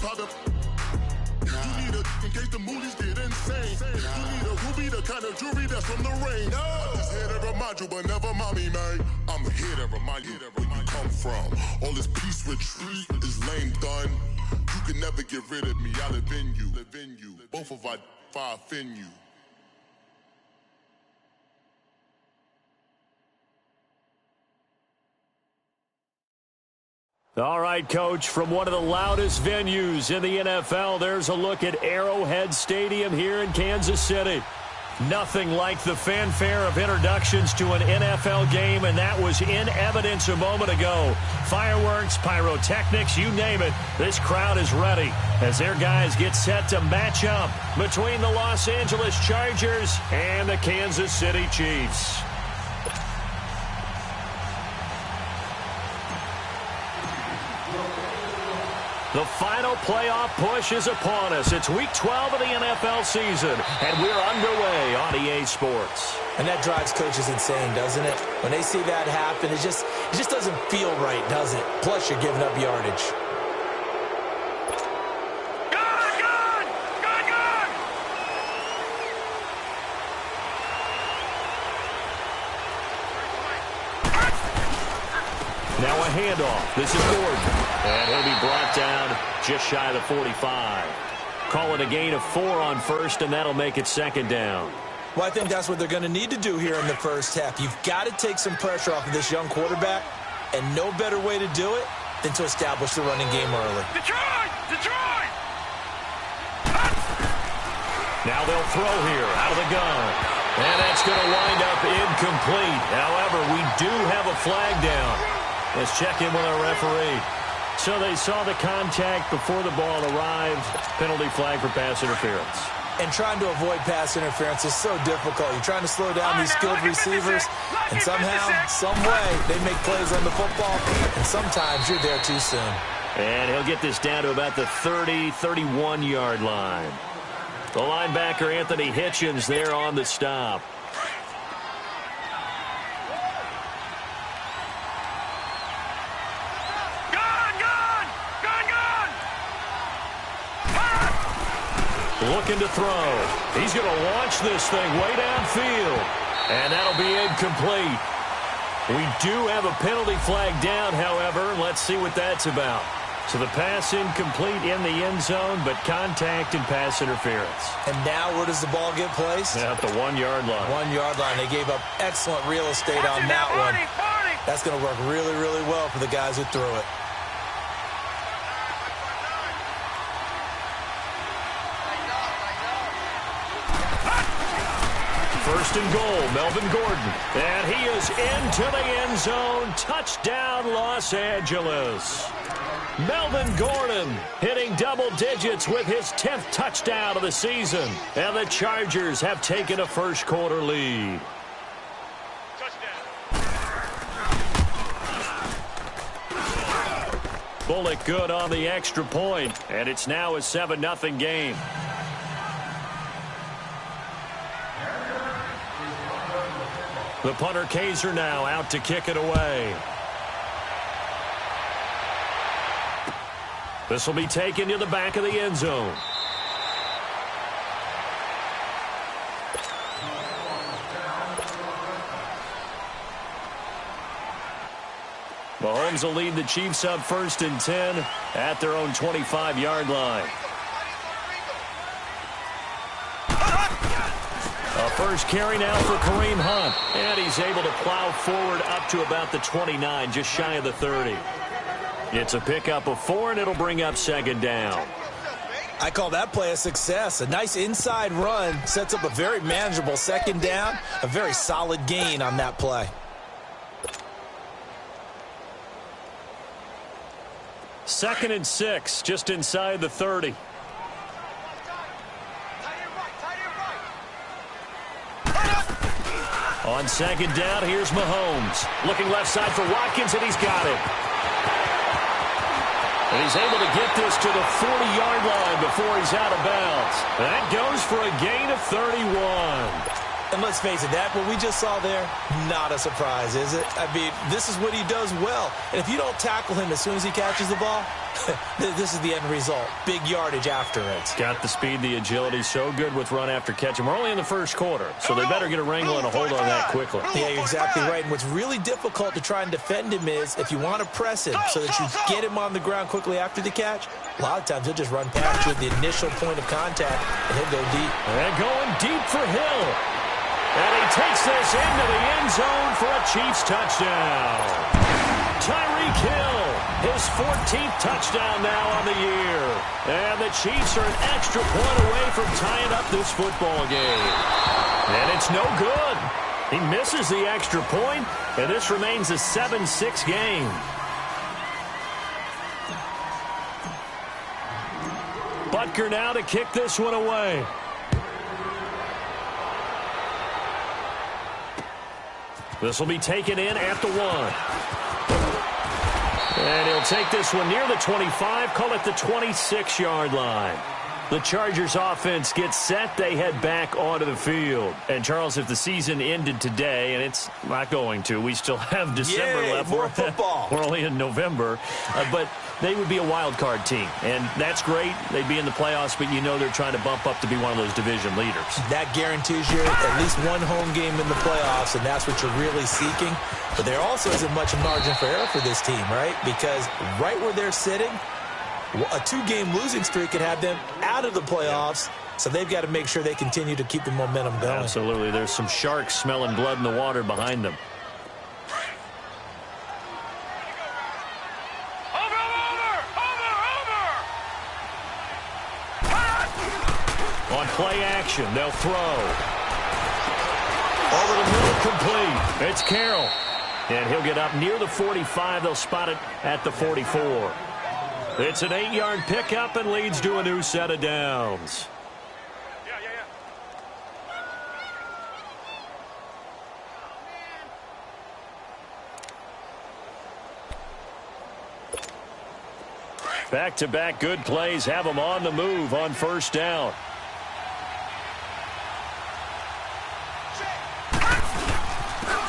You need a, in case the movies get insane. You need a ruby, the kind of jewelry that's from the rain. I'm just here to remind you, but never mommy, man. I'm here to remind you where you come from. All this peace retreat is lame done. You can never get rid of me. I live in you. Both of our fire fin you. All right, Coach, from one of the loudest venues in the NFL, there's a look at Arrowhead Stadium here in Kansas City. Nothing like the fanfare of introductions to an NFL game, and that was in evidence a moment ago. Fireworks, pyrotechnics, you name it. This crowd is ready as their guys get set to match up between the Los Angeles Chargers and the Kansas City Chiefs. The final playoff push is upon us. It's Week 12 of the NFL season, and we're underway on EA Sports. And that drives coaches insane, doesn't it? When they see that happen, it just doesn't feel right, does it? Plus, you're giving up yardage. Now a handoff. This is Gordon. And he'll be brought down just shy of the 45. Call it a gain of 4 on first, and that'll make it second down. Well, I think that's what they're going to need to do here in the first half. You've got to take some pressure off of this young quarterback, and no better way to do it than to establish the running game early. Detroit! Now they'll throw here out of the gun. And that's going to wind up incomplete. However, we do have a flag down. Let's check in with our referee. So they saw the contact before the ball arrived. Penalty flag for pass interference. And trying to avoid pass interference is so difficult. You're trying to slow down these skilled receivers, and somehow, some way, they make plays on the football, and sometimes you're there too soon. And he'll get this down to about the 30, 31-yard line. The linebacker, Anthony Hitchens, there on the stop. Looking to throw. He's going to launch this thing way downfield. And that'll be incomplete. We do have a penalty flag down, however. Let's see what that's about. So the pass incomplete in the end zone, but contact and pass interference. And now where does the ball get placed? At the 1-yard line. 1-yard line. They gave up excellent real estate on that one. That's going to work really, really well for the guys who threw it. First and goal, Melvin Gordon. And he is into the end zone. Touchdown, Los Angeles. Melvin Gordon hitting double digits with his 10th touchdown of the season. And the Chargers have taken a first-quarter lead. Bullock good on the extra point, and it's now a 7-0 game. The punter Kaiser now out to kick it away. This will be taken to the back of the end zone. Mahomes will lead the Chiefs up 1st and 10 at their own 25-yard line. A first carry now for Kareem Hunt. And he's able to plow forward up to about the 29, just shy of the 30. It's a pickup of 4, and it'll bring up second down. I call that play a success. A nice inside run sets up a very manageable second down. A very solid gain on that play. Second and 6, just inside the 30. On second down, here's Mahomes. Looking left side for Watkins, and he's got it. And he's able to get this to the 40-yard line before he's out of bounds. That goes for a gain of 31. And let's face it, that what we just saw there, not a surprise, is it? I mean, this is what he does well. And if you don't tackle him as soon as he catches the ball, this is the end result. Big yardage after it. Got the speed, the agility, so good with run after catch. And we're only in the first quarter, so they better get a wrangle and a hold on that quickly. Yeah, you're exactly right. And what's really difficult to try and defend him is if you want to press him so that you get him on the ground quickly after the catch, a lot of times he'll just run past you at the initial point of contact, and he'll go deep. And going deep for Hill. And he takes this into the end zone for a Chiefs touchdown. Tyreek Hill, his 14th touchdown now on the year. And the Chiefs are an extra point away from tying up this football game. And it's no good. He misses the extra point, and this remains a 7-6 game. Butker now to kick this one away. This will be taken in at the 1. And he'll take this one near the 25, call it the 26-yard line. The Chargers offense gets set. They head back onto the field. And, Charles, if the season ended today, and it's not going to, we still have December left. More football. We're only in November. But they would be a wild card team. And that's great. They'd be in the playoffs, but you know they're trying to bump up to be one of those division leaders. That guarantees you at least one home game in the playoffs, and that's what you're really seeking. But there also isn't much margin for error for this team, right? Because right where they're sitting, a 2-game losing streak could have them out of the playoffs, so they've got to make sure they continue to keep the momentum going. Absolutely. There's some sharks smelling blood in the water behind them. On play action, they'll throw. Over the middle, complete. It's Carroll. And he'll get up near the 45. They'll spot it at the 44. It's an 8-yard pickup and leads to a new set of downs. Back-to-back good plays have them on the move on first down.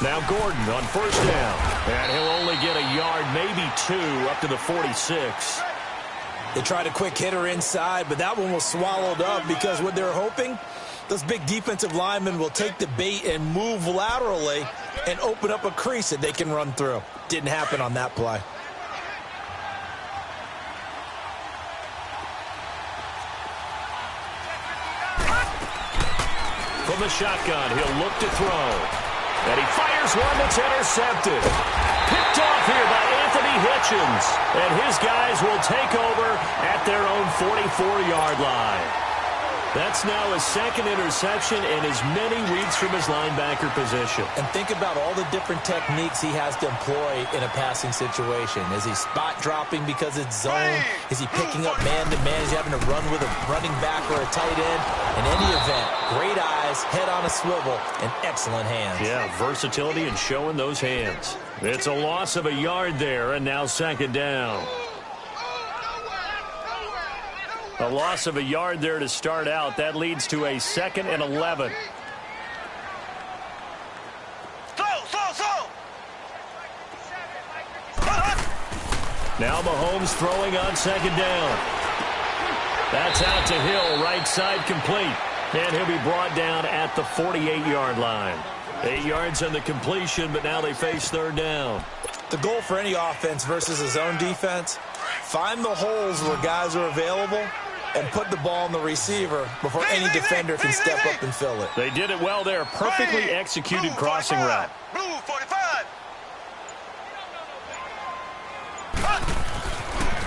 Now Gordon on first down. And he'll only get a yard, maybe 2, up to the 46. They tried a quick hitter inside, but that one was swallowed up because what they're hoping, those big defensive linemen will take the bait and move laterally and open up a crease that they can run through. Didn't happen on that play. From the shotgun, he'll look to throw. And he fires one that's intercepted. Picked off here by Anthony Hitchens. And his guys will take over at their own 44-yard line. That's now his second interception in as many weeks from his linebacker position. And think about all the different techniques he has to employ in a passing situation. Is he spot dropping because it's zone? Is he picking up man-to-man? Is he having to run with a running back or a tight end? In any event, great eyes, head on a swivel, and excellent hands. Yeah, versatility and showing those hands. It's a loss of a yard there, and now second down. A loss of a yard there to start out. That leads to a 2nd and 11. Now Mahomes throwing on second down. That's out to Hill, right side complete. And he'll be brought down at the 48-yard line. 8 yards on the completion, but now they face third down. The goal for any offense versus a zone defense, find the holes where guys are available and put the ball on the receiver before any defender can step up and fill it. They did it well there. Perfectly executed crossing route.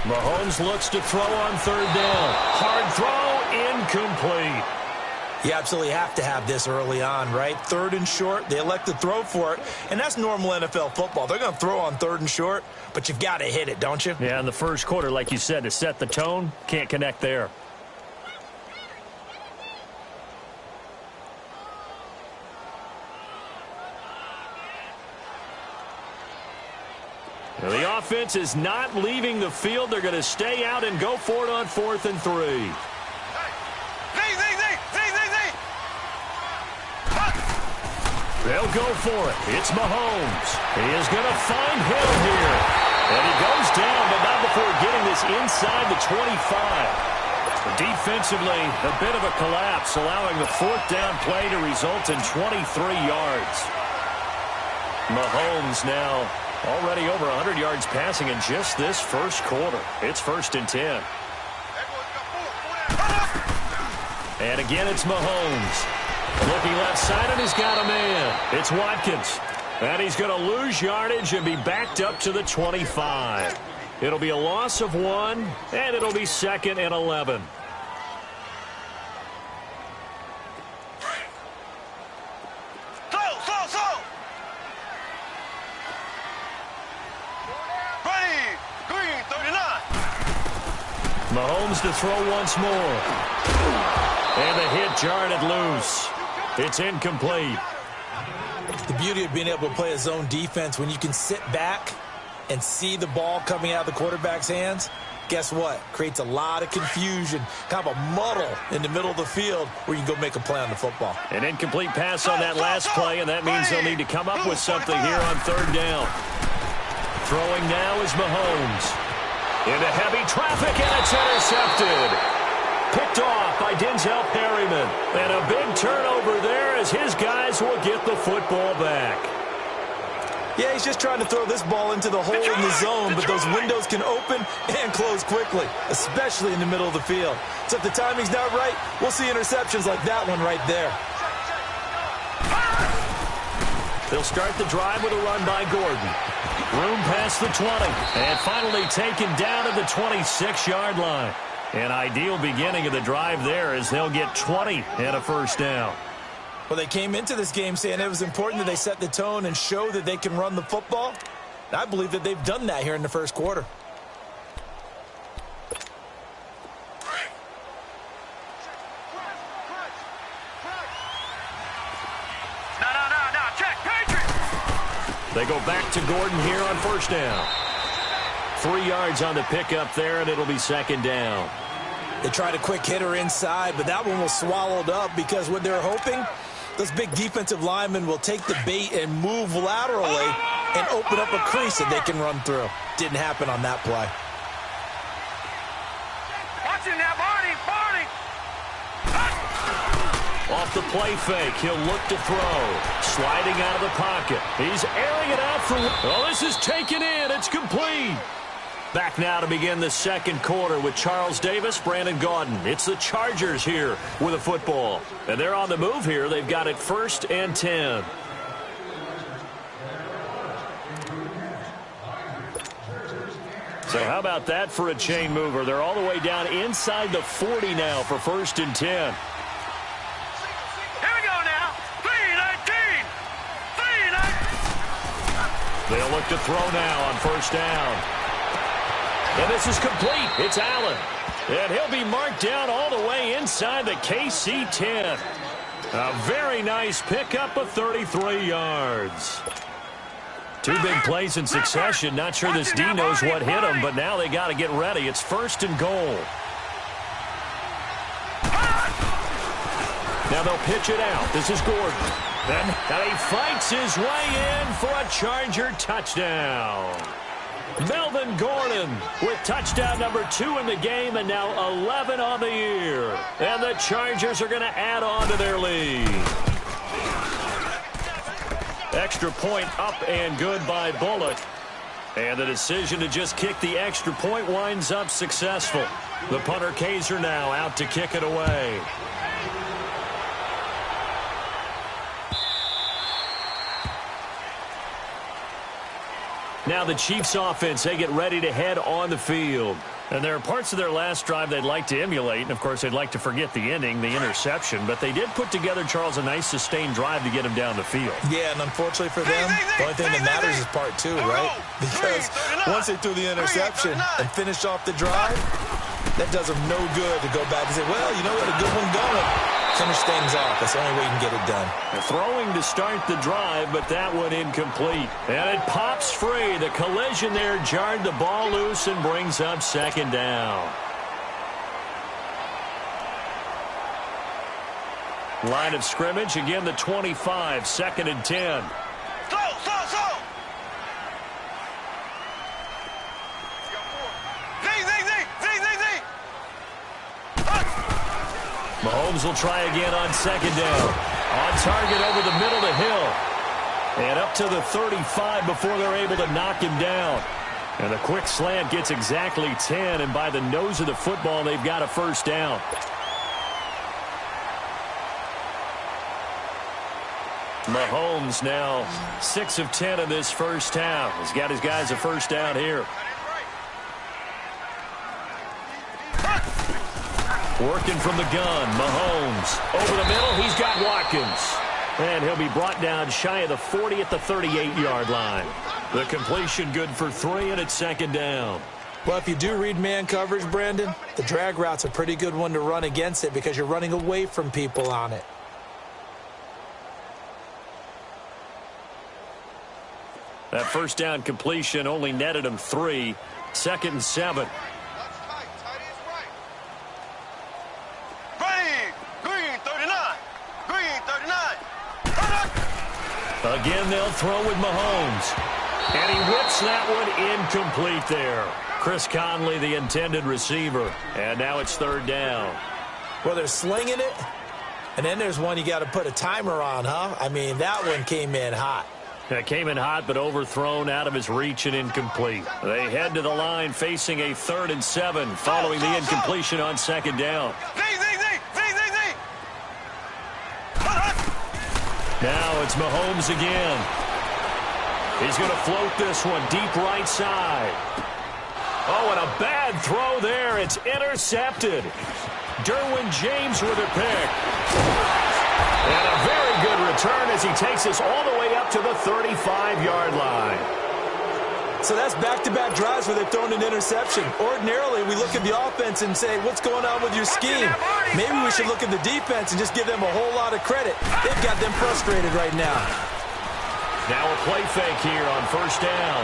Mahomes looks to throw on third down. Hard throw, incomplete. You absolutely have to have this early on, right? 3rd and short, they elect to throw for it, and that's normal NFL football. They're going to throw on 3rd and short, but you've got to hit it, don't you? Yeah, in the first quarter, like you said, to set the tone, can't connect there. Well, the offense is not leaving the field. They're going to stay out and go for it on 4th and 3. They'll go for it. It's Mahomes. He is going to find Hill here. And he goes down, but not before getting this inside the 25. Defensively, a bit of a collapse, allowing the fourth down play to result in 23 yards. Mahomes now already over 100 yards passing in just this first quarter. It's 1st and 10. And again, it's Mahomes. Looking left side, and he's got a man. It's Watkins. And he's going to lose yardage and be backed up to the 25. It'll be a loss of 1, and it'll be 2nd and 11. Mahomes to throw once more. And the hit jarred it loose. It's incomplete. The beauty of being able to play a zone defense when you can sit back and see the ball coming out of the quarterback's hands, guess what? Creates a lot of confusion, kind of a muddle in the middle of the field where you can go make a play on the football. An incomplete pass on that last play, and that means they'll need to come up with something here on 3rd down. Throwing now is Mahomes. Into heavy traffic, and it's intercepted. Picked off by Denzel Perryman. And a big turnover there as his guys will get the football back. Yeah, he's just trying to throw this ball into the hole in the zone, but those windows can open and close quickly, especially in the middle of the field. So if the timing's not right, we'll see interceptions like that one right there. They'll start the drive with a run by Gordon. Room past the 20, and finally taken down at the 26-yard line. An ideal beginning of the drive there as they'll get 20 and a first down. Well, they came into this game saying it was important that they set the tone and show that they can run the football. And I believe that they've done that here in the first quarter. They go back to Gordon here on first down. 3 yards on the pickup there, and it'll be 2nd down. They tried a quick hitter inside, but that one was swallowed up because what they're hoping, those big defensive linemen will take the bait and move laterally and open up a crease that they can run through. Didn't happen on that play. Watching that, Barney! Off the play fake, he'll look to throw. Sliding out of the pocket. He's airing it out for... Oh, this is taken in. It's complete. Back now to begin the second quarter with Charles Davis, Brandon Gaudin. It's the Chargers here with a football. And they're on the move here. They've got it 1st and 10. So how about that for a chain mover? They're all the way down inside the 40 now for 1st and 10. They'll look to throw now on first down. And this is complete. It's Allen. And he'll be marked down all the way inside the KC 10. A very nice pickup of 33 yards. 2 big plays in succession. Not sure this D knows what hit him, but now they got to get ready. It's 1st and goal. Now they'll pitch it out. This is Gordon. And he fights his way in for a Charger touchdown. Melvin Gordon with touchdown number 2 in the game and now 11 on the year. And the Chargers are going to add on to their lead. Extra point up and good by Bullock. And the decision to just kick the extra point winds up successful. The punter Kaiser now out to kick it away. Now the Chiefs offense, they get ready to head on the field. And there are parts of their last drive they'd like to emulate. And, of course, they'd like to forget the ending, the interception. But they did put together, Charles, a nice sustained drive to get him down the field. Yeah, and unfortunately for them, the only thing that matters is part 2, right? Because once they threw the interception and finished off the drive, that does them no good to go back and say, well, you know what, a good one going. Finish things off. That's the only way you can get it done. They're throwing to start the drive, but that one incomplete. And it pops free. The collision there jarred the ball loose and brings up 2nd down. Line of scrimmage, again the 25, 2nd and 10. Mahomes will try again on 2nd down. On target over the middle to Hill. And up to the 35 before they're able to knock him down. And a quick slant gets exactly 10, and by the nose of the football, they've got a first down. Mahomes now 6 of 10 in this first half. He's got his guys a first down here. Working from the gun, Mahomes. Over the middle, he's got Watkins. And he'll be brought down shy of the 40 at the 38-yard line. The completion good for 3, and it's 2nd down. Well, if you do read man coverage, Brandon, the drag route's a pretty good one to run against it because you're running away from people on it. That first down completion only netted him 3. 2nd and 7. Again, they'll throw with Mahomes. And he whips that one incomplete there. Chris Conley, the intended receiver. And now it's 3rd down. Well, they're slinging it. And then there's one you got to put a timer on, huh? I mean, that one came in hot. It came in hot, but overthrown out of his reach and incomplete. They head to the line facing a 3rd and 7 following the incompletion on 2nd down. Now it's Mahomes again. He's going to float this one deep right side. Oh, and a bad throw there. It's intercepted. Derwin James with a pick. And a very good return as he takes us all the way up to the 35-yard line. So that's back-to-back drives where they've thrown an interception. Ordinarily, we look at the offense and say, what's going on with your scheme? Maybe we should look at the defense and just give them a whole lot of credit. They've got them frustrated right now. Now a play fake here on 1st down.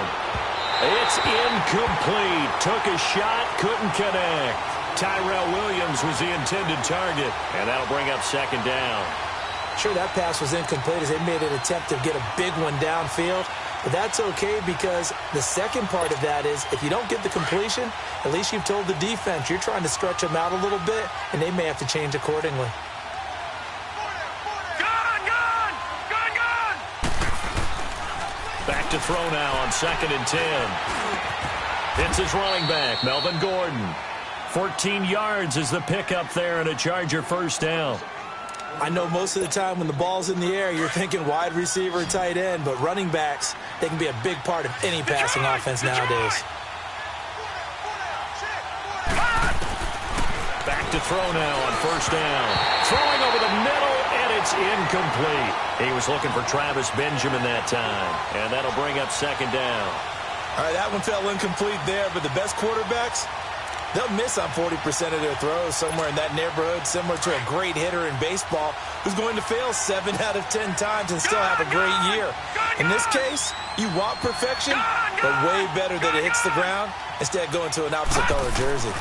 It's incomplete. Took a shot, couldn't connect. Tyrell Williams was the intended target, and that'll bring up 2nd down. Sure, that pass was incomplete as they made an attempt to get a big one downfield. But that's okay because the second part of that is if you don't get the completion, at least you've told the defense you're trying to stretch them out a little bit, and they may have to change accordingly. Back to throw now on 2nd and 10. It's his running back, Melvin Gordon. 14 yards is the pickup there and a Charger first down. I know most of the time when the ball's in the air, you're thinking wide receiver, tight end, but running backs, they can be a big part of any passing offense nowadays. Back to throw now on 1st down. Throwing over the middle, and it's incomplete. He was looking for Travis Benjamin that time, and that'll bring up 2nd down. All right, that one fell incomplete there, but the best quarterbacks, they'll miss on 40% of their throws, somewhere in that neighborhood, similar to a great hitter in baseball who's going to fail 7 out of 10 times and still have a great year. In this case, you want perfection, but way better that it hits the ground instead of going to an opposite color jersey.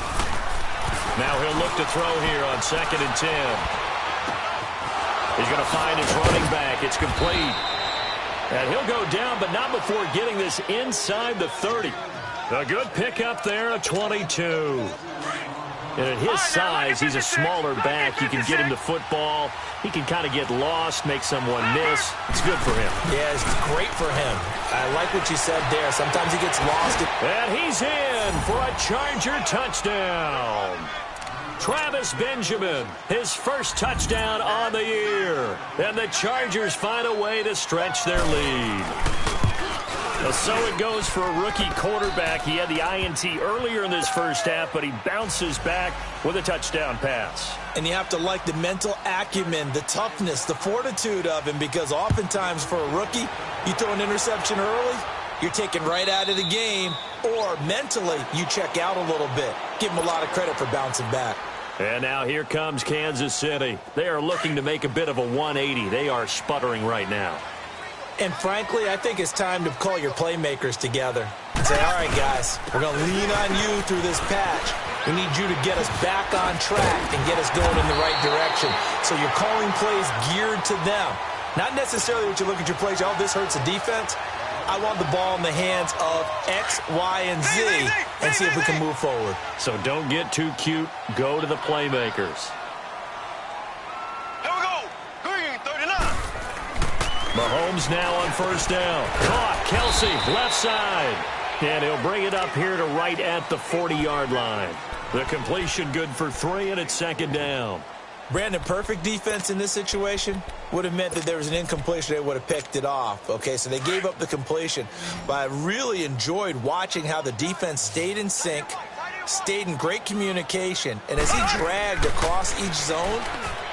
Now he'll look to throw here on 2nd and 10. He's going to find his running back. It's complete. And he'll go down, but not before getting this inside the 30. A good pickup there, a 22. And at his size, he's a smaller back. You can get him the football. He can kind of get lost, make someone miss. It's good for him. Yeah, it's great for him. I like what you said there. Sometimes he gets lost. And he's in for a Charger touchdown. Travis Benjamin, his first touchdown on the year. And the Chargers find a way to stretch their lead. So it goes for a rookie quarterback. He had the INT earlier in this first half, but he bounces back with a touchdown pass. And you have to like the mental acumen, the toughness, the fortitude of him, because oftentimes for a rookie, you throw an interception early, you're taken right out of the game, or mentally you check out a little bit. Give him a lot of credit for bouncing back. And now here comes Kansas City. They are looking to make a bit of a 180. They are sputtering right now. And frankly, I think it's time to call your playmakers together. and say, all right, guys, we're going to lean on you through this patch. We need you to get us back on track and get us going in the right direction. So you're calling plays geared to them. Not necessarily what you look at your plays, oh, this hurts the defense. I want the ball in the hands of X, Y, and Z and see if we can move forward. So don't get too cute. Go to the playmakers. Here we go. Green, 39. Mahomes now on first down. Caught. Kelsey, left side. And he'll bring it up here to right at the 40-yard line. The completion good for 3, and it's second down. Brandon, perfect defense in this situation would have meant that there was an incompletion. They would have picked it off. Okay, so they gave up the completion. But I really enjoyed watching how the defense stayed in sync, stayed in great communication. And as he dragged across each zone,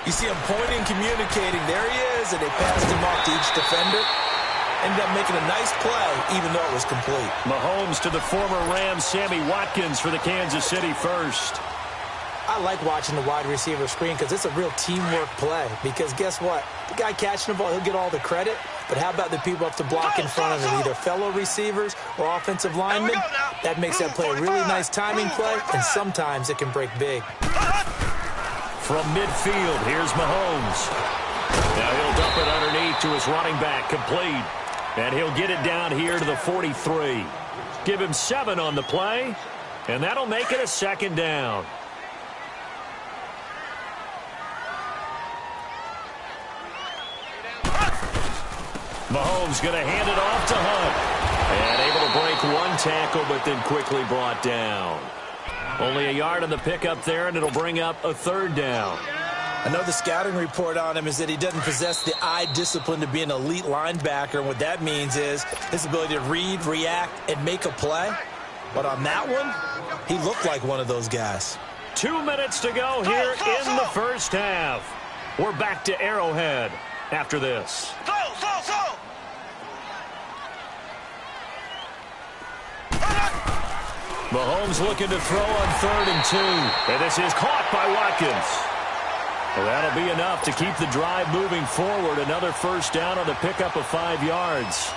you see him pointing, communicating. There he is, and they passed him off to each defender. Ended up making a nice play, even though it was complete. Mahomes to the former Rams, Sammy Watkins for the Kansas City first. I like watching the wide receiver screen because it's a real teamwork play. Because guess what? The guy catching the ball, he'll get all the credit. But how about the people up to block in front of him, either fellow receivers or offensive linemen? That makes that play a really nice timing play, and sometimes it can break big. From midfield, here's Mahomes. Now he'll dump it underneath to his running back, complete. And he'll get it down here to the 43. Give him 7 on the play, and that'll make it a second down. Mahomes going to hand it off to Hunt. And able to break one tackle, but then quickly brought down. Only a yard on the pickup there, and it'll bring up a third down. I know the scouting report on him is that he doesn't possess the eye discipline to be an elite linebacker. And what that means is his ability to read, react, and make a play. But on that one, he looked like one of those guys. 2 minutes to go here in the first half. We're back to Arrowhead after this. Mahomes looking to throw on 3rd and 2. And this is caught by Watkins. Well, that'll be enough to keep the drive moving forward. Another first down on the pickup of 5 yards.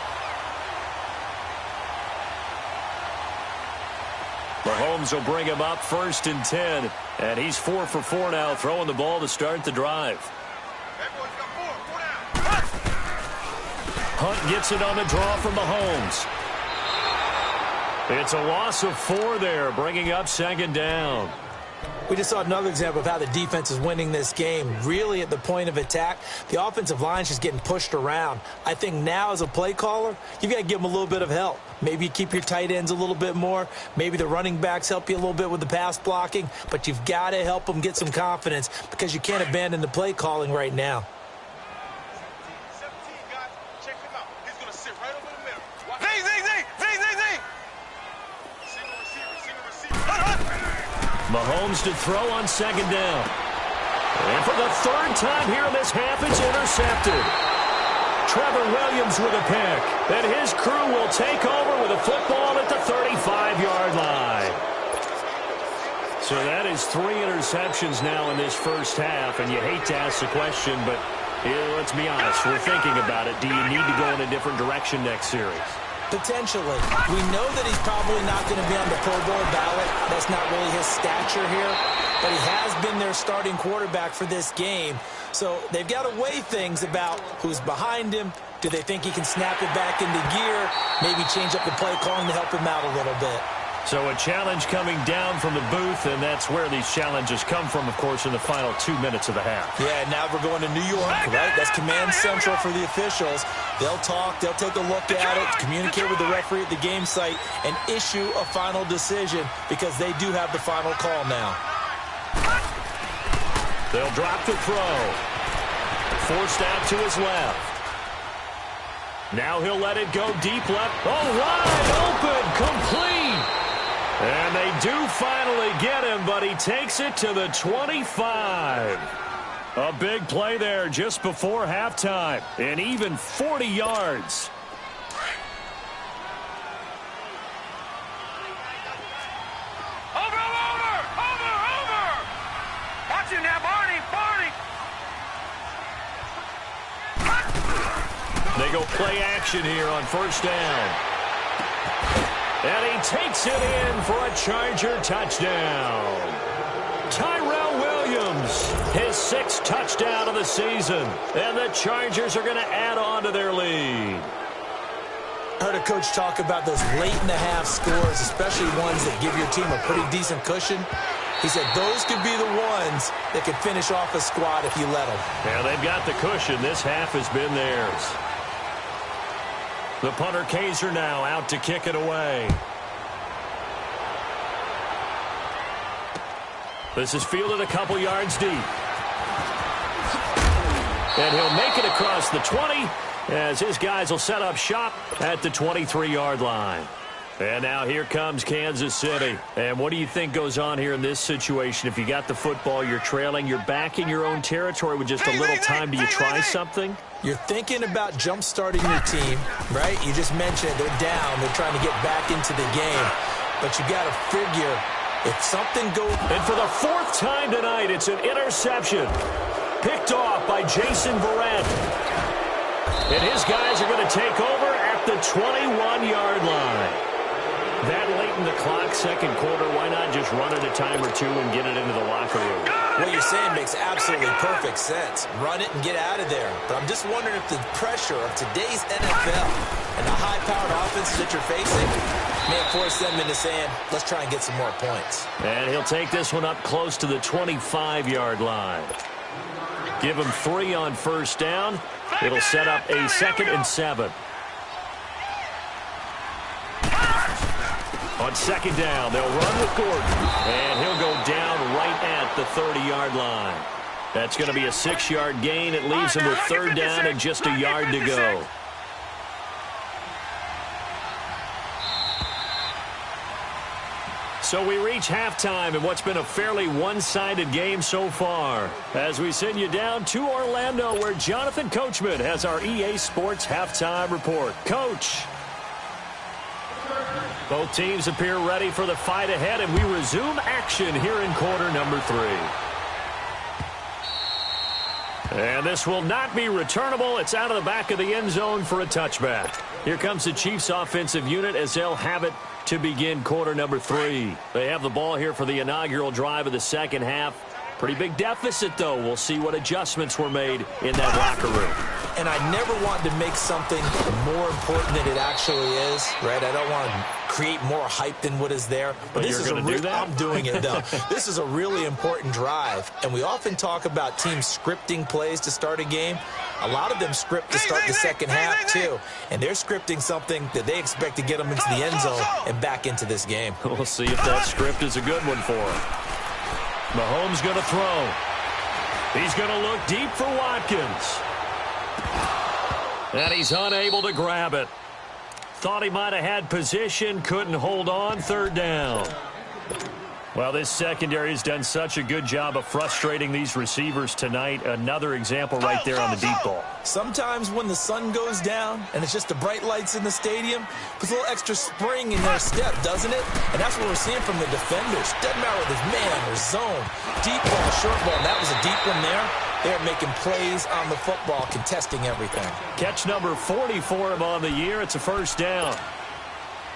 Mahomes will bring him up 1st and 10. And he's 4 for 4 now, throwing the ball to start the drive. Hunt gets it on the draw from Mahomes. It's a loss of 4 there, bringing up second down. We just saw another example of how the defense is winning this game. Really at the point of attack, the offensive line is just getting pushed around. I think now as a play caller, you've got to give them a little bit of help. Maybe you keep your tight ends a little bit more. Maybe the running backs help you a little bit with the pass blocking. But you've got to help them get some confidence because you can't abandon the play calling right now. Mahomes to throw on second down. And for the 3rd time here in this half, it's intercepted. Trevor Williams with a pick. And his crew will take over with a football at the 35-yard line. So that is 3 interceptions now in this first half. And you hate to ask the question, but let's be honest. We're thinking about it. Do you need to go in a different direction next series? Potentially. We know that he's probably not going to be on the Pro Bowl ballot. That's not really his stature here. But he has been their starting quarterback for this game. So they've got to weigh things about who's behind him. Do they think he can snap it back into gear? Maybe change up the play calling to help him out a little bit. So a challenge coming down from the booth, and that's where these challenges come from, of course, in the final 2 minutes of the half. Yeah, now we're going to New York, right? That's command central for the officials. They'll talk, they'll take a look at it, communicate with the referee at the game site, and issue a final decision because they do have the final call now. They'll drop the throw. Forced out to his left. Now he'll let it go deep left. Oh, wide open, complete. And they do finally get him, but he takes it to the 25. A big play there just before halftime, and even 40 yards. Over! Watching that, Barney! They go play action here on first down. And he takes it in for a Charger touchdown. Tyrell Williams, his 6th touchdown of the season. And the Chargers are going to add on to their lead. I heard a coach talk about those late-in-the-half scores, especially ones that give your team a pretty decent cushion. He said those could be the ones that could finish off a squad if you let them. Yeah, they've got the cushion. This half has been theirs. The punter Kaiser now out to kick it away. This is fielded a couple yards deep. And he'll make it across the 20 as his guys will set up shop at the 23-yard line. And now here comes Kansas City. And what do you think goes on here in this situation? If you got the football, you're trailing, you're back in your own territory with just a little time. Do you try something? You're thinking about jump-starting your team, right? You just mentioned they're down. They're trying to get back into the game. But you got to figure if something goes... And for the 4th time tonight, it's an interception. Picked off by Jason Verrett. And his guys are going to take over at the 21-yard line. That late in the clock, second quarter, why not just run it a time or two and get it into the locker room? What you're saying makes absolutely perfect sense. Run it and get out of there. But I'm just wondering if the pressure of today's NFL and the high-powered offenses that you're facing may force them into saying, let's try and get some more points. And he'll take this one up close to the 25-yard line. Give him 3 on first down. It'll set up a 2nd and 7. On 2nd down, they'll run with Gordon. And he'll go down right at the 30-yard line. That's going to be a 6-yard gain. It leaves him with 3rd down and just a yard to go. So we reach halftime in what's been a fairly one-sided game so far. As we send you down to Orlando, where Jonathan Coachman has our EA Sports halftime report. Coach. Both teams appear ready for the fight ahead, and we resume action here in quarter number 3. And this will not be returnable. It's out of the back of the end zone for a touchback. Here comes the Chiefs offensive unit as they'll have it to begin quarter number 3. They have the ball here for the inaugural drive of the second half. Pretty big deficit, though. We'll see what adjustments were made in that locker room. And I never want to make something more important than it actually is, right? I don't want to create more hype than what is there. But this you're is going to do that? I'm doing it, though. This is a really important drive. And we often talk about teams scripting plays to start a game. A lot of them script to start the second half, too. And they're scripting something that they expect to get them into the end zone and back into this game. We'll see if that script is a good one for him. Mahomes going to throw. He's going to look deep for Watkins. And he's unable to grab it. Thought he might have had position, couldn't hold on, 3rd down. Well, this secondary has done such a good job of frustrating these receivers tonight. Another example right there on the deep ball. Sometimes when the sun goes down and it's just the bright lights in the stadium, puts a little extra spring in their step, doesn't it? And that's what we're seeing from the defenders. Doesn't matter whether it's man or zone. Deep ball, short ball. That was a deep one there. They're making plays on the football, contesting everything. Catch number 40 for him on the year. It's a 1st down.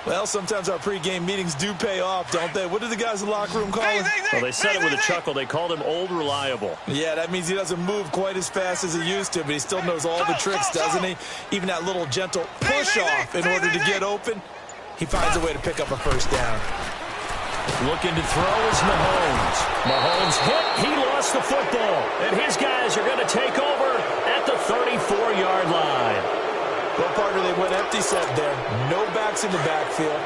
Well, sometimes our pregame meetings do pay off, don't they? What do the guys in the locker room call him? Well, they said it with a chuckle. They called him Old Reliable. Yeah, that means he doesn't move quite as fast as he used to, but he still knows all the tricks, doesn't he? Even that little gentle push-off in order to get open, he finds a way to pick up a 1st down. Looking to throw is Mahomes. Mahomes hit. He lost the football. And his guys are going to take over at the 34-yard line. Well, partner, they went empty set there. No backs in the backfield.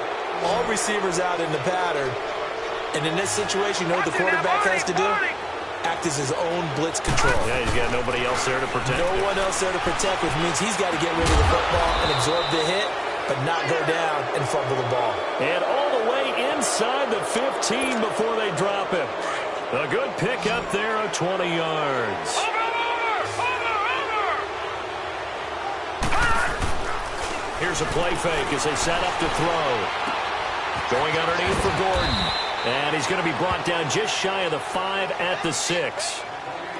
All receivers out in the pattern. And in this situation, you know what the quarterback has to do? Act as his own blitz control. Yeah, he's got nobody else there to protect him. No one else there to protect, which means he's got to get rid of the football and absorb the hit, but not go down and fumble the ball. And all the way inside the 15 before they drop him. A good pick up there of 20 yards. Here's a play fake as they set up to throw. Going underneath for Gordon. And he's going to be brought down just shy of the 5 at the 6.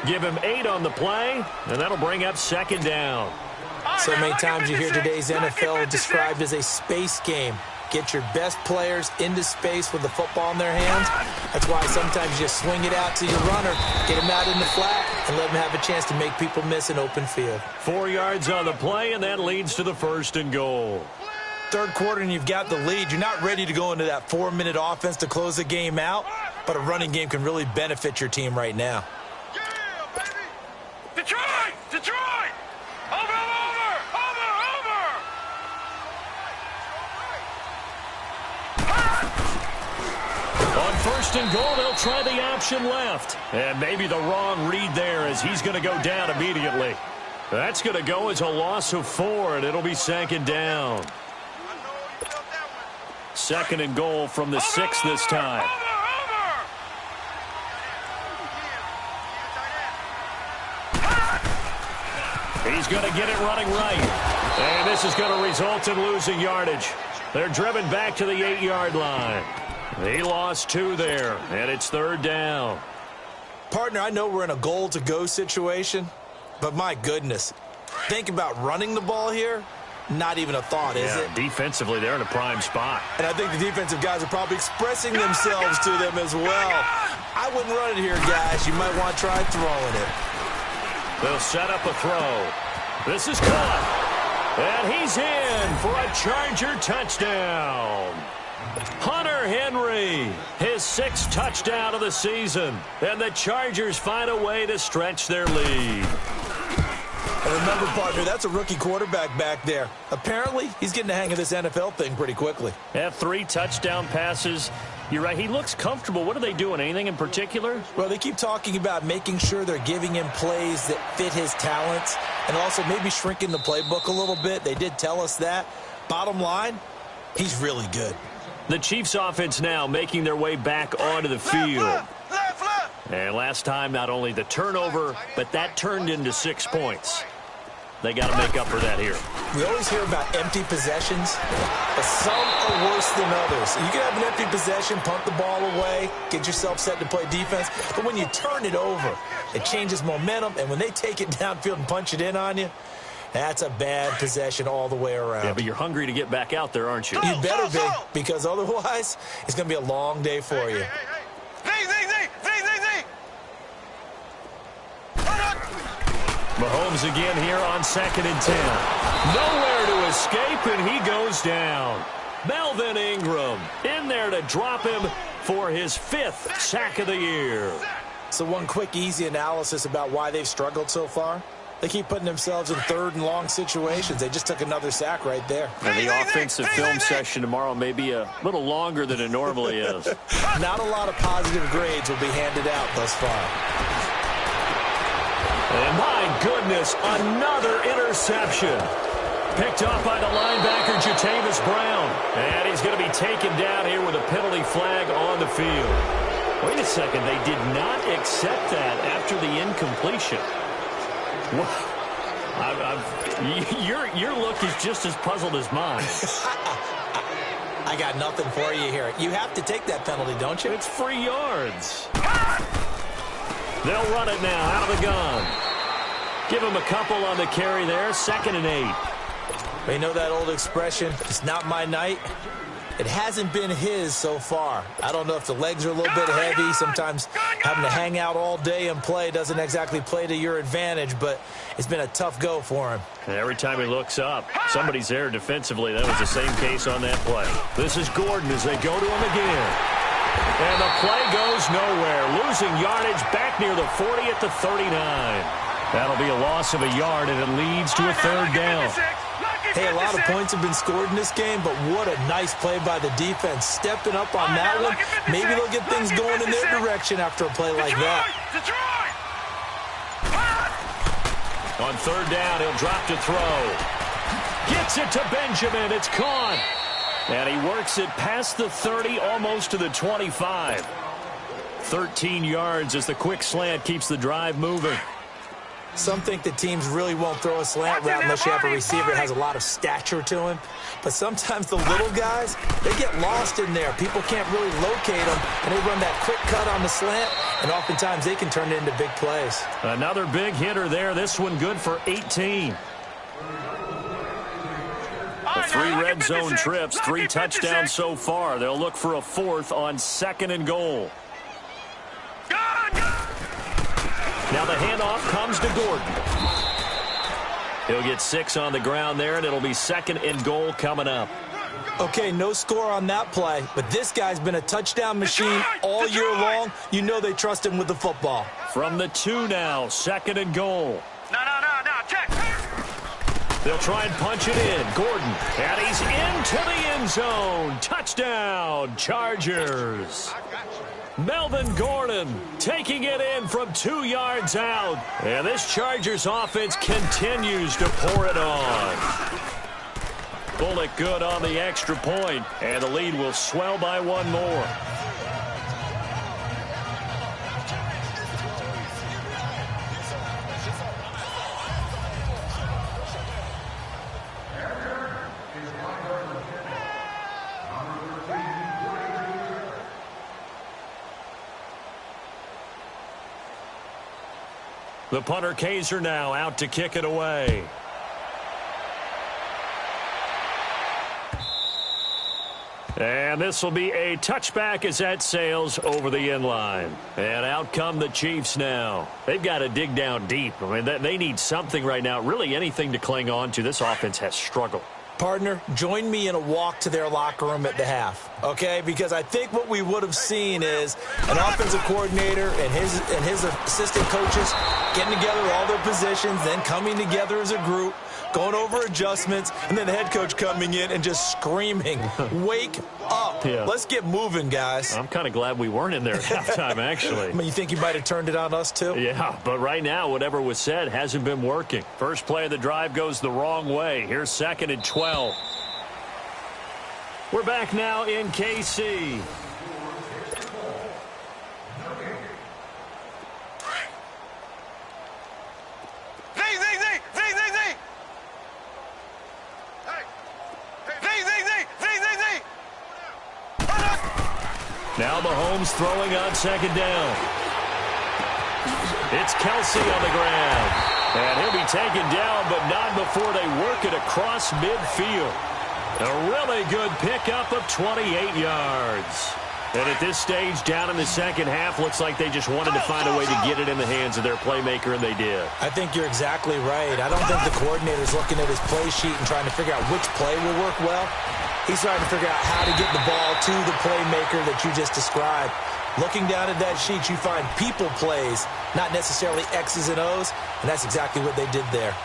Give him 8 on the play, and that'll bring up 2nd down. So many times you hear today's NFL described as a space game. get your best players into space with the football in their hands. That's why sometimes you just swing it out to your runner, get him out in the flat, and let him have a chance to make people miss an open field. 4 yards on the play, and that leads to the 1st and goal. Third quarter, and you've got the lead. You're not ready to go into that 4-minute offense to close the game out, but a running game can really benefit your team right now. Yeah, baby! Detroit! Detroit! Over! On 1st and goal, they'll try the option left. And maybe the wrong read there as he's going to go down immediately. That's going to go as a loss of 4, and it'll be 2nd down. 2nd and goal from the 6 this time. He's going to get it running right. And this is going to result in losing yardage. They're driven back to the 8-yard line. He lost 2 there, and it's 3rd down. Partner, I know we're in a goal-to-go situation, but my goodness, think about running the ball here. Not even a thought, is it? Defensively, they're in a prime spot. And I think the defensive guys are probably expressing themselves to them as well. I wouldn't run it here, guys. You might want to try throwing it. They'll set up a throw. This is caught. And he's in for a Charger touchdown. Hunter Henry, his 6th touchdown of the season. And the Chargers find a way to stretch their lead. And remember, partner, that's a rookie quarterback back there. Apparently, he's getting the hang of this NFL thing pretty quickly. Have 3 touchdown passes. You're right, he looks comfortable. What are they doing? Anything in particular? Well, they keep talking about making sure they're giving him plays that fit his talents and also maybe shrinking the playbook a little bit. They did tell us that. Bottom line, he's really good. The Chiefs offense now making their way back onto the field. And last time, not only the turnover, but that turned into 6 points. They got to make up for that here. We always hear about empty possessions, but some are worse than others. You can have an empty possession, punt the ball away, get yourself set to play defense, but when you turn it over, it changes momentum, and when they take it downfield and punch it in on you, that's a bad possession all the way around. Yeah, but you're hungry to get back out there, aren't you? You better be, because otherwise, it's going to be a long day for you. Mahomes again here on 2nd and 10. Nowhere to escape, and he goes down. Melvin Ingram in there to drop him for his 5th sack of the year. So one quick, easy analysis about why they've struggled so far. They keep putting themselves in 3rd and long situations. They just took another sack right there. And the offensive film session tomorrow may be a little longer than it normally is. Not a lot of positive grades will be handed out thus far. And my goodness, another interception. Picked off by the linebacker, Jatavis Brown. And he's going to be taken down here with a penalty flag on the field. Wait a second, they did not accept that after the incompletion. Your look is just as puzzled as mine. I got nothing for you here. You have to take that penalty, don't you? It's free yards. They'll run it now out of the gun. Give him a couple on the carry there. 2nd and 8. You know that old expression, it's not my night? It hasn't been his so far. I don't know if the legs are a little bit heavy. Sometimes having to hang out all day and play doesn't exactly play to your advantage, but it's been a tough go for him. And every time he looks up, somebody's there defensively. That was the same case on that play. This is Gordon as they go to him again. And the play goes nowhere. Losing yardage back near the 40 at the 39. That'll be a loss of a yard, and it leads to a 3rd down. Hey, a lot of points have been scored in this game, but what a nice play by the defense. Stepping up on that one, maybe they'll get things going in their direction after a play like that. On 3rd down, he'll drop to throw. Gets it to Benjamin. It's caught. And he works it past the 30, almost to the 25. 13 yards as the quick slant keeps the drive moving. Some think that teams really won't throw a slant route unless you have a receiver that has a lot of stature to him. But sometimes the little guys, they get lost in there. People can't really locate them, and they run that quick cut on the slant, and oftentimes they can turn it into big plays. Another big hitter there. This one good for 18. A With 3 red zone trips, 3 touchdowns so far. They'll look for a 4th on 2nd and goal. Now the handoff comes to Gordon. He'll get 6 on the ground there, and it'll be 2nd and goal coming up. Okay, no score on that play, but this guy's been a touchdown machine all year long. You know they trust him with the football. From the 2 now, 2nd and goal. No, check. They'll try and punch it in. Gordon, and he's into the end zone. Touchdown, Chargers. Melvin Gordon taking it in from 2 yards out. And this Chargers offense continues to pour it on. Bullock good on the extra point, and the lead will swell by 1 more. The punter Kaiser now out to kick it away. And this will be a touchback as that sails over the end line. And out come the Chiefs now. They've got to dig down deep. I mean, they need something right now, really anything to cling on to. This offense has struggled. Partner, join me in a walk to their locker room at the half, okay? Because I think what we would have seen is an offensive coordinator and his assistant coaches getting together all their positions, then coming together as a group, going over adjustments, and then the head coach coming in and just screaming, wake up. Yeah. Let's get moving, guys. I'm kind of glad we weren't in there at halftime, actually. I mean, you think you might have turned it on us, too? Yeah, but right now, whatever was said hasn't been working. First play of the drive goes the wrong way. Here's 2nd and 12. We're back now in KC. Now Mahomes throwing on 2nd down. It's Kelsey on the ground. And he'll be taken down, but not before they work it across midfield. A really good pickup of 28 yards. And at this stage, down in the second half, looks like they just wanted to find a way to get it in the hands of their playmaker, and they did. I think you're exactly right. I don't think the coordinator's looking at his play sheet and trying to figure out which play will work well. He's trying to figure out how to get the ball to the playmaker that you just described. Looking down at that sheet, you find people plays, not necessarily X's and O's, and that's exactly what they did there.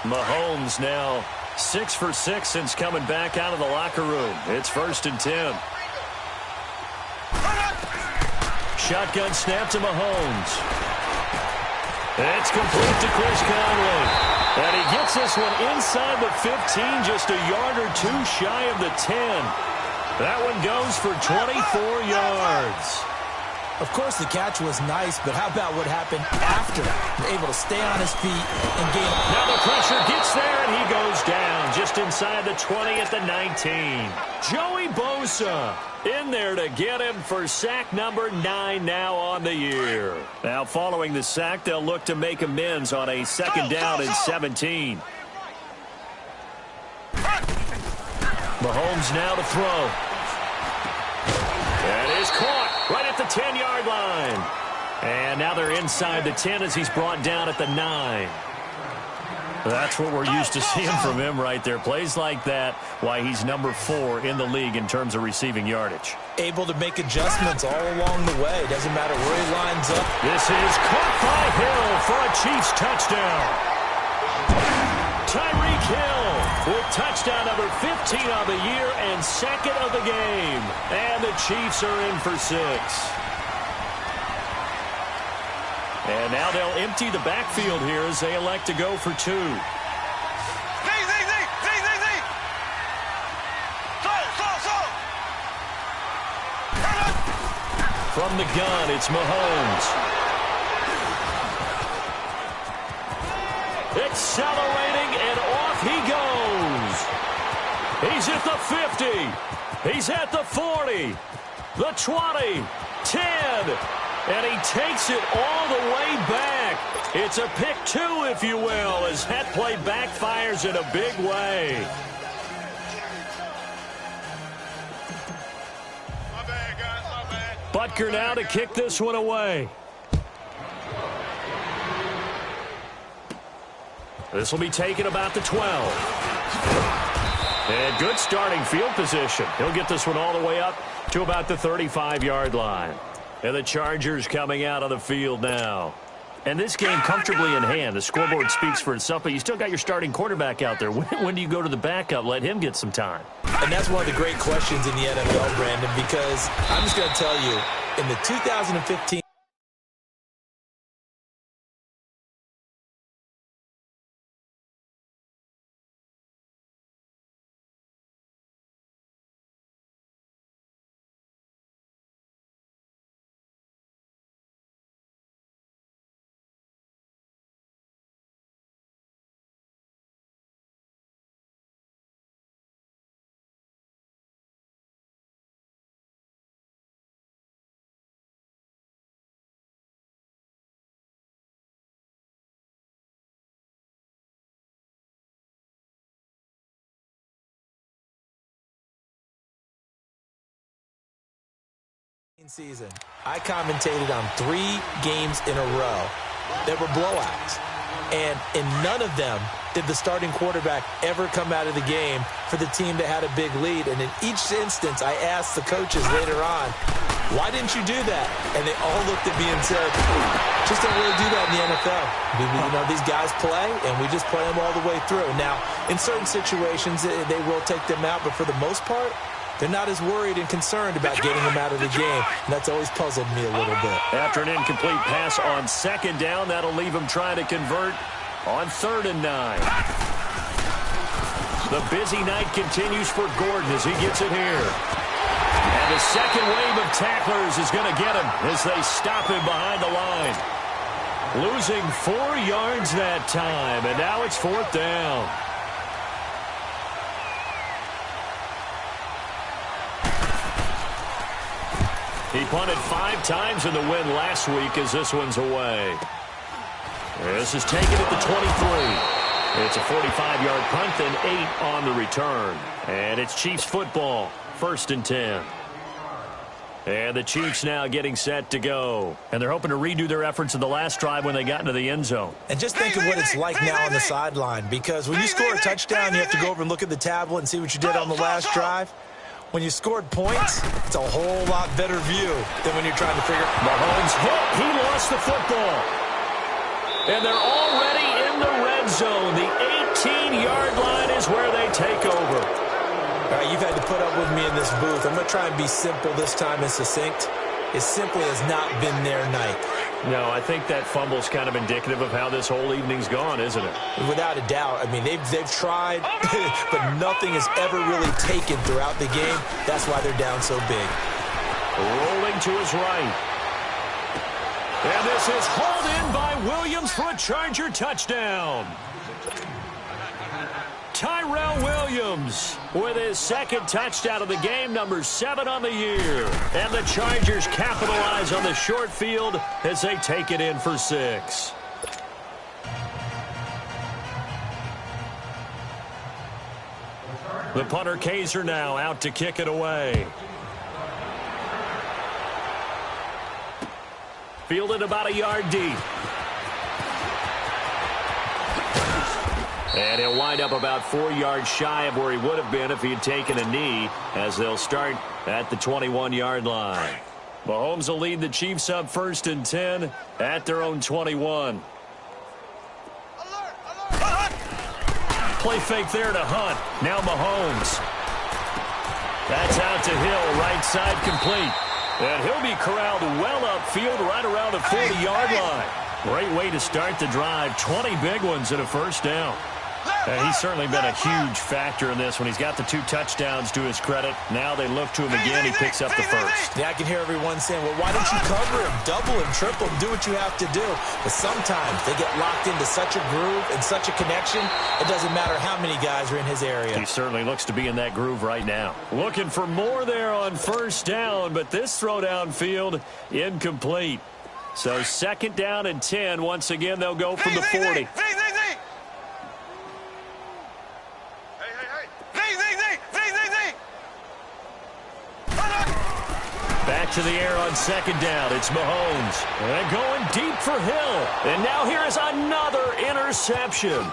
Mahomes now 6 for 6 since coming back out of the locker room. It's 1st and 10. Shotgun snap to Mahomes. It's complete to Chris Conley. And he gets this one inside the 15, just a yard or 2 shy of the 10. That one goes for 24 yards. Of course, the catch was nice, but how about what happened after? Able to stay on his feet and gain. Now the pressure gets there, and he goes down just inside the 20 at the 19. Joey Bosa in there to get him for sack number 9 now on the year. Now following the sack, they'll look to make amends on a 2nd down and 17. Mahomes now to throw. That is caught right at the 10-yard line. And now they're inside the 10 as he's brought down at the 9. That's what we're used to seeing from him right there. Plays like that, why he's number 4 in the league in terms of receiving yardage. Able to make adjustments all along the way. Doesn't matter where he lines up. This is caught by Hill for a Chiefs touchdown. Tyreek Hill with touchdown number 15 on the year and 2nd of the game. And the Chiefs are in for 6. And now they'll empty the backfield here as they elect to go for 2. From the gun, it's Mahomes. Accelerating, and off he goes. He's at the 50. He's at the 40. The 20. 10. And he takes it all the way back. It's a pick 2, if you will, as that play backfires in a big way. Butker now to kick this one away. This will be taken about the 12. And good starting field position. He'll get this one all the way up to about the 35-yard line. And the Chargers coming out on the field now. And this game comfortably in hand. The scoreboard speaks for itself, but you still got your starting quarterback out there. When do you go to the backup? Let him get some time. And that's one of the great questions in the NFL, Brandon, because I'm just going to tell you, in the 2015 season, I commentated on 3 games in a row that were blowouts. And in none of them did the starting quarterback ever come out of the game for the team that had a big lead. And in each instance, I asked the coaches later on, why didn't you do that? And they all looked at me and said, just don't really do that in the NFL. These guys play, and we just play them all the way through. Now, in certain situations, they will take them out, but for the most part, they're not as worried and concerned about getting him out of the game. And that's always puzzled me a little bit. After an incomplete pass on second down, that'll leave him trying to convert on 3rd and 9. The busy night continues for Gordon as he gets it here. And the second wave of tacklers is going to get him as they stop him behind the line. Losing 4 yards that time, and now it's 4th down. He punted 5 times in the win last week as this one's away. This is taken at the 23. It's a 45-yard punt and 8 on the return. And it's Chiefs football, 1st and 10. And the Chiefs now getting set to go. And they're hoping to redo their efforts in the last drive when they got into the end zone. And just think of what it's like now on the sideline. Because when you score a touchdown, you have to go over and look at the tablet and see what you did on the last drive. When you scored points, it's a whole lot better view than when you're trying to figure out. Mahomes hit. He lost the football. And they're already in the red zone. The 18-yard line is where they take over. All right, you've had to put up with me in this booth. I'm going to try and be simple this time and succinct. It simply has not been their night. No, I think that fumble's kind of indicative of how this whole evening's gone, isn't it? Without a doubt. I mean, they've tried, but nothing has ever really taken throughout the game. That's why they're down so big. Rolling to his right. And this is hauled in by Williams for a Charger touchdown. Tyrell Williams with his 2nd touchdown of the game, number 7 on the year. And the Chargers capitalize on the short field as they take it in for 6. The punter Kaiser now out to kick it away. Fielded about a yard deep. And he'll wind up about 4 yards shy of where he would have been if he had taken a knee, as they'll start at the 21-yard line. Mahomes will lead the Chiefs up 1st and 10 at their own 21. Play fake there to Hunt. Now Mahomes. That's out to Hill, right side complete. And he'll be corralled well upfield right around the 40-yard line. Great way to start the drive. 20 big ones and a 1st down. And he's certainly been a huge factor in this when he's got the 2 touchdowns to his credit. Now they look to him again. He picks up the 1st. Yeah, I can hear everyone saying, well, why don't you cover him, double him, triple him, do what you have to do. But sometimes they get locked into such a groove and such a connection, it doesn't matter how many guys are in his area. He certainly looks to be in that groove right now. Looking for more there on 1st down, but this throw downfield incomplete. So 2nd down and 10. Once again, they'll go from the 40. Back to the air on second down. It's Mahomes. And going deep for Hill. And now here is another interception.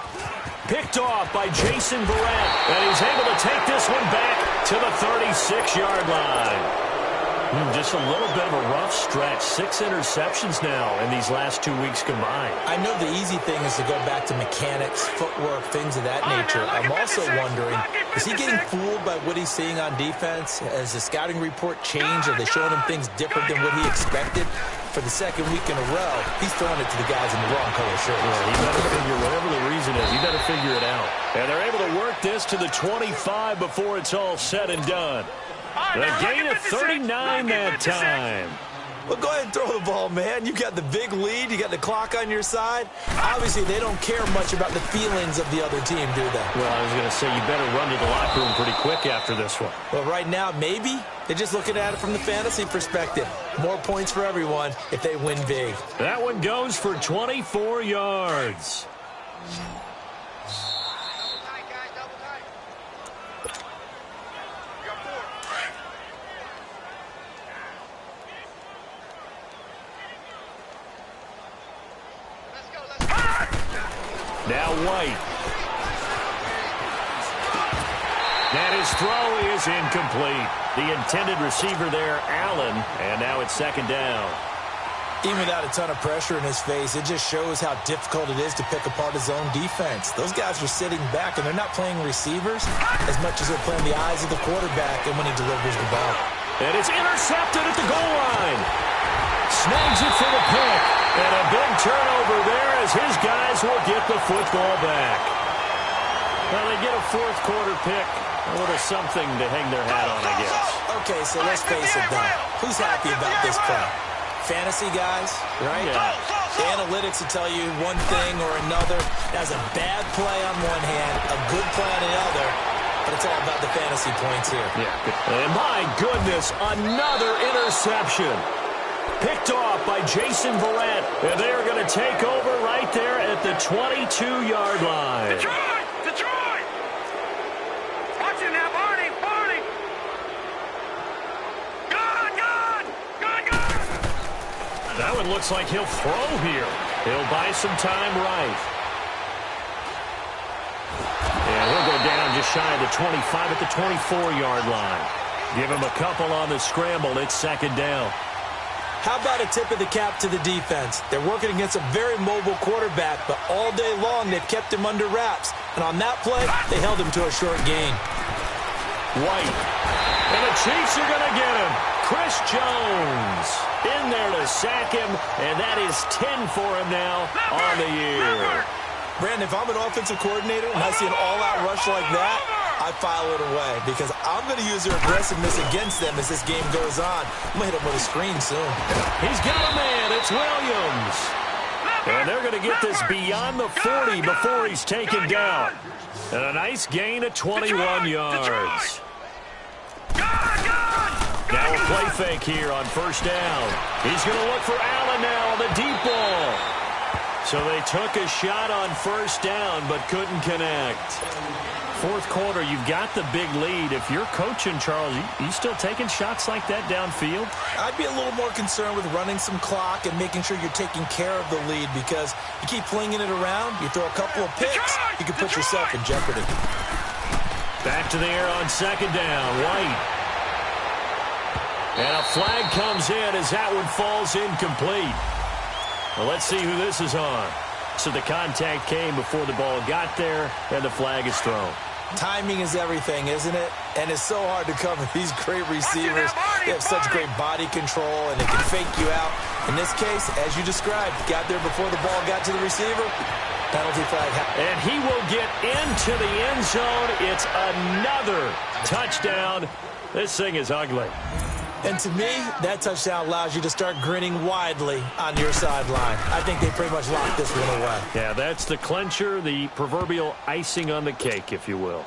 Picked off by Jason Verrett. And he's able to take this one back to the 36-yard line. Just a little bit of a rough stretch. 6 interceptions now in these last 2 weeks combined. I know the easy thing is to go back to mechanics, footwork, things of that nature. I'm also wondering, is he getting fooled by what he's seeing on defense? Has the scouting report changed? Are they showing him things different than what he expected? For the second week in a row, he's throwing it to the guys in the wrong color shirts. Yeah, he better figure, whatever the reason is, he better figure it out. And they're able to work this to the 25 before it's all said and done. The gain of 39 that time. Well, go ahead and throw the ball, man. You got the big lead. You got the clock on your side. Obviously, they don't care much about the feelings of the other team, do they? Well, I was going to say you better run to the locker room pretty quick after this one. Well, right now, maybe. They're just looking at it from the fantasy perspective. More points for everyone if they win big. That one goes for 24 yards. Now White. And his throw is incomplete. The intended receiver there, Allen, and now it's second down. Even without a ton of pressure in his face, it just shows how difficult it is to pick apart his own defense. Those guys are sitting back, and they're not playing receivers as much as they're playing the eyes of the quarterback and when he delivers the ball. And it's intercepted at the goal line. Snags it for the pick. And a big turnover there as his guys will get the football back. Well, they get a fourth quarter pick. A little something to hang their hat on, I guess. Okay, so let's face it now. Who's happy about this play? Fantasy guys, right? Yeah. The analytics will tell you one thing or another. That's a bad play on one hand, a good play on the other. But it's all about the fantasy points here. Yeah. And my goodness, another interception. Picked off by Jason Verrett. And they are going to take over right there at the 22-yard line. Detroit! Detroit! Watch it now, Barney! Barney! Good, good! Good, good! That one looks like he'll throw here. He'll buy some time right. And he'll go down just shy of the 25 at the 24-yard line. Give him a couple on the scramble. It's second down. How about a tip of the cap to the defense? They're working against a very mobile quarterback, but all day long they've kept him under wraps. And on that play, they held him to a short gain. White. And the Chiefs are going to get him. Chris Jones in there to sack him, and that is 10 for him now on the year. Brandon, if I'm an offensive coordinator and I see an all-out rush like that, I file it away because I'm going to use their aggressiveness against them as this game goes on. I'm going to hit him with a screen soon. He's got a man. It's Williams. And they're going to get this beyond the 40 before he's taken down. And a nice gain of 21 yards. Now a play fake here on first down. He's going to look for Allen now on the deep ball. So they took a shot on first down but couldn't connect. Fourth quarter, you've got the big lead. If you're coaching, Charles, you still taking shots like that downfield? I'd be a little more concerned with running some clock and making sure you're taking care of the lead because you keep flinging it around, you throw a couple of picks, you can put yourself in jeopardy. Back to the air on second down. White. And a flag comes in as that one falls incomplete. Well, let's see who this is on. So the contact came before the ball got there, and the flag is thrown. Timing is everything, isn't it? And it's so hard to cover these great receivers. They have such great body control, and they can fake you out. In this case, as you described, got there before the ball got to the receiver. Penalty flag. And he will get into the end zone. It's another touchdown. This thing is ugly. And to me, that touchdown allows you to start grinning widely on your sideline. I think they pretty much locked this one away. Yeah, that's the clincher, the proverbial icing on the cake, if you will.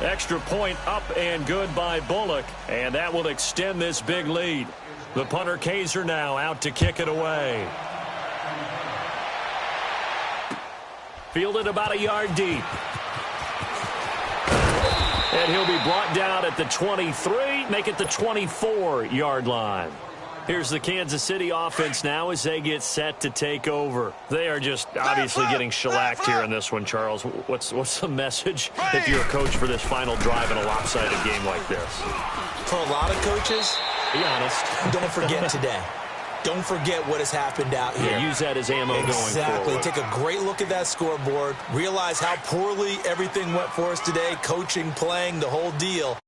Extra point up and good by Bullock, and that will extend this big lead. The punter Kaiser now out to kick it away. Fielded about a yard deep. And he'll be brought down at the 23, make it the 24-yard line. Here's the Kansas City offense now as they get set to take over. They are just obviously getting shellacked here in this one, Charles. What's the message if you're a coach for this final drive in a lopsided game like this? For a lot of coaches, be honest, don't forget today. Don't forget what has happened out here. Yeah, use that as ammo going forward. Exactly. Take a great look at that scoreboard. Realize how poorly everything went for us today, coaching, playing, the whole deal.